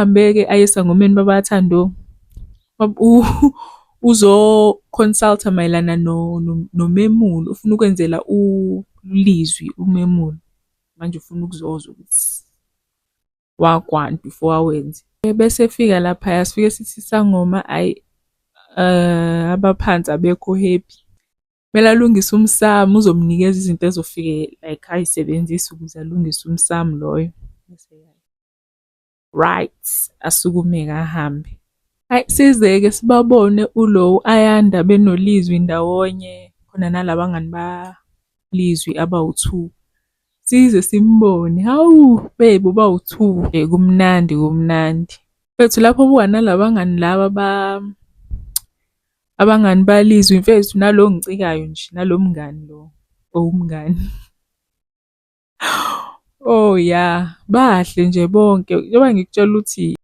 Hambe-ke aye esangomeni babathando uzo-consult-a mayelana nomemulo. Ufuna ukwenzela ulizwi umemulo. Manje ufuna ukuzozwa ukuthi wagwani before awenze. Bese efika laphaya sifike sithi isangoma ayi abaphansi abekho happy. Kumele alungise umsamo, uzomnikeza izinto ezofike like ayisebenzise ukuze alungise umsamo loyo. Right, asukume-ke ahambe. Hayi size-ke sibabone ulo ayanda benolizwi ndawonye khona nalabangani balizwi abawu-2. Size simbone, hawu bebo bawu-2. Kumnandi kumnandi. Mfethu lapho buka nalabangani laba abangani balizwi mfethu nalo ngicikayo nje nalo mngani lo owumngani. Oh ya, bahle nje bonke. Njengoba ngikutshela ukuthi